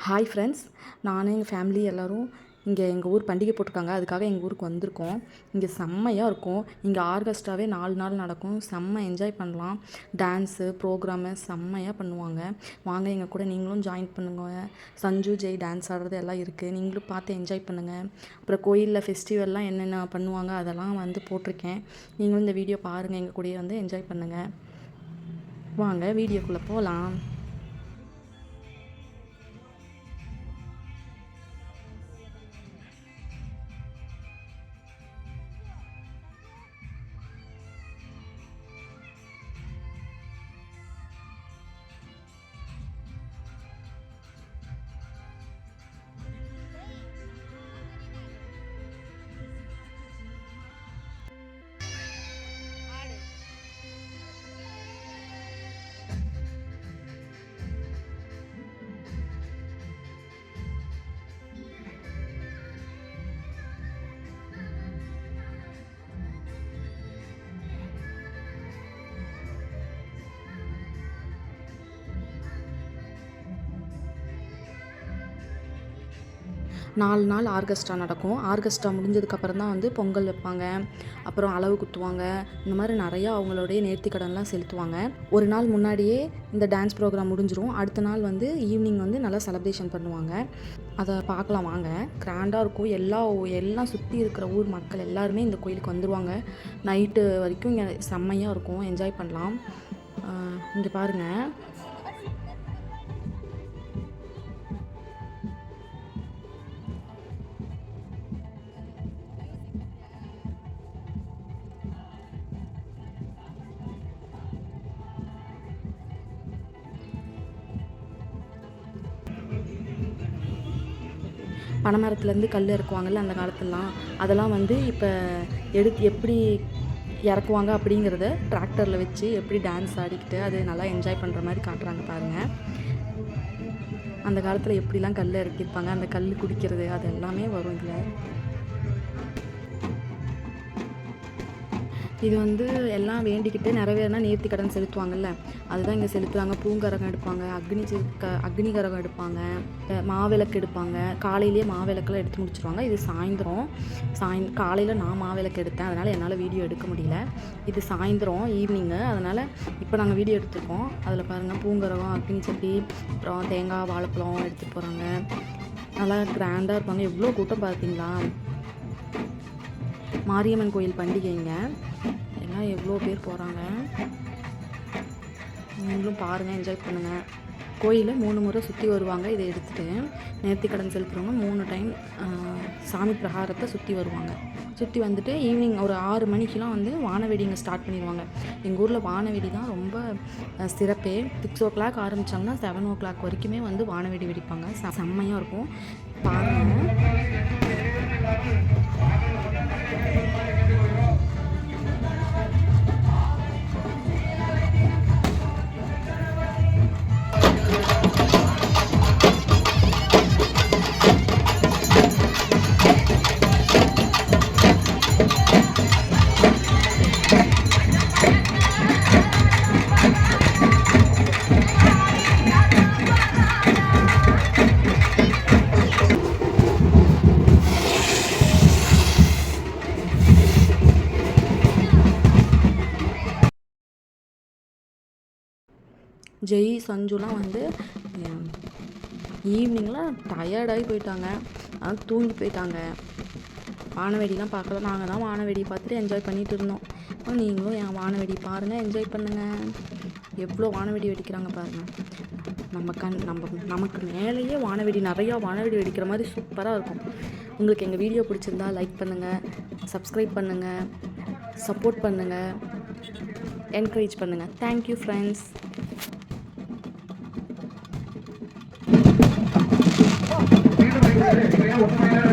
Hi friends, நானும் எங்கள் family எல்லோரும் இங்கே எங்கள் ஊர் பண்டிகை போட்டிருக்காங்க. அதுக்காக எங்கள் ஊருக்கு வந்திருக்கோம். இங்கே செம்மையாக இருக்கும். இங்கே ஆர்கெஸ்ட்ராவே 4 நாள் நடக்கும். செம்ம என்ஜாய் பண்ணலாம். டான்ஸு ப்ரோக்ராமு செம்மையாக பண்ணுவாங்க. வாங்க எங்கள் கூட நீங்களும் ஜாயின் பண்ணுங்க. சஞ்சு ஜெய் டான்ஸ் ஆடுறது எல்லாம் இருக்குது. நீங்களும் பார்த்து என்ஜாய் பண்ணுங்கள். அப்புறம் கோயிலில் ஃபெஸ்டிவல்லாம் என்னென்ன பண்ணுவாங்க அதெல்லாம் போட்டிருக்கேன். நீங்களும் இந்த வீடியோ பாருங்கள், எங்கள் கூடயே என்ஜாய் பண்ணுங்கள். வாங்க வீடியோக்குள்ளே போகலாம். 4 நாள் ஆர்கெஸ்ட்ரா நடக்கும். ஆர்கெஸ்ட்ரா முடிஞ்சதுக்கப்புறம் தான் பொங்கல் வைப்பாங்க. அப்புறம் அளவு குத்துவாங்க. இந்த மாதிரி நிறையா அவங்களுடைய நேர்த்திக்கடன்லாம் செலுத்துவாங்க. ஒரு நாள் முன்னாடியே இந்த டான்ஸ் ப்ரோக்ராம் முடிஞ்சிரும். அடுத்த நாள் ஈவினிங் நல்லா செலிப்ரேஷன் பண்ணுவாங்க. அதை பார்க்கலாம் வாங்க. கிராண்டாக இருக்கும். எல்லாம் சுற்றி இருக்கிற ஊர் மக்கள் எல்லாருமே இந்த கோயிலுக்கு வந்துடுவாங்க. நைட்டு வரைக்கும் இங்கே செம்மையாக இருக்கும். என்ஜாய் பண்ணலாம். இங்கே பாருங்கள். பனைமரத்துலேருந்து கல் இறக்குவாங்கள்ல அந்த காலத்துலலாம், அதெல்லாம் இப்போ எப்படி இறக்குவாங்க அப்படிங்கிறத டிராக்டரில் வச்சு எப்படி டான்ஸ் ஆடிக்கிட்டு அது நல்லா என்ஜாய் பண்ணுற மாதிரி காட்டுறாங்க பாருங்கள். அந்த காலத்தில் எப்படிலாம் கல் இறக்கியிருப்பாங்க, அந்த கல் குடிக்கிறது அது எல்லாமே வரும் இதில். இது எல்லாம் வேண்டிக்கிட்டு நிறைவேறினா நேர்த்திக்கடன் செலுத்துவாங்கள்ல, அதுதான் இங்கே செலுத்துவாங்க. பூங்கரகம் எடுப்பாங்க, அக்னிகரகம் எடுப்பாங்க, மாவிளக்கு எடுப்பாங்க. காலையிலேயே மாவிளக்கெல்லாம் எடுத்து முடிச்சிருவாங்க. இது சாயந்தரம் காலையில் நான் மாவிளக்கு எடுத்தேன், அதனால் என்னால் வீடியோ எடுக்க முடியல. இது சாயந்தரம் ஈவினிங்கு, அதனால் இப்போ நாங்கள் வீடியோ எடுத்துருக்கோம். அதில் பாருங்கள், பூங்கரகம், அக்னி சட்டி, அப்புறம் தேங்காய் வாழைப்பழம் எடுத்துகிட்டு போகிறாங்க. நல்லா கிராண்டாக இருப்பாங்க. எவ்வளோ கூட்டம் பார்த்தீங்களா? மாரியம்மன் கோயில் பண்டிகைங்க. எல்லாம் எவ்வளோ பேர் போகிறாங்க. நீங்களும் பாருங்கள், என்ஜாய் பண்ணுங்கள். கோயிலில் 3 முறை சுற்றி வருவாங்க. இதை எடுத்துகிட்டு நேர்த்திக்கடன் செலுத்துகிறவங்க 3 டைம் சாமி பிரகாரத்தை சுற்றி வருவாங்க. சுற்றி வந்துட்டு ஈவினிங் ஒரு 6 மணிக்கெலாம் வானவெடி இங்கே ஸ்டார்ட் பண்ணிடுவாங்க. எங்கள் ஊரில் வானவெடி தான் ரொம்ப சிறப்பே. 6 o'clock ஆரம்பித்தாங்கன்னா 7 o'clock வரைக்குமே வானவெடி வெடிப்பாங்க. செம்மையாக இருக்கும். பாருங்கள். ஜெய் சஞ்சுலாம் ஈவினிங்கில் டயர்டாகி போயிட்டாங்க. அதனால் தூங்கி போயிட்டாங்க. வானவெடிலாம் பார்க்கல. நாங்கள் தான் வானவெடி பார்த்துட்டு என்ஜாய் பண்ணிகிட்டு இருந்தோம். நீங்களும் என் வானவெடி பாருங்கள், என்ஜாய் பண்ணுங்கள். எவ்வளோ வானவெடி வெடிக்கிறாங்க பாருங்கள். நமக்கு மேலேயே நிறையா வானவெடி வெடிக்கிற மாதிரி சூப்பராக இருக்கும். உங்களுக்கு எங்கள் வீடியோ பிடிச்சிருந்தா லைக் பண்ணுங்கள், சப்ஸ்கிரைப் பண்ணுங்கள், சப்போர்ட் பண்ணுங்கள், என்கரேஜ் பண்ணுங்கள். Thank you friends. ஒற்றுமையாக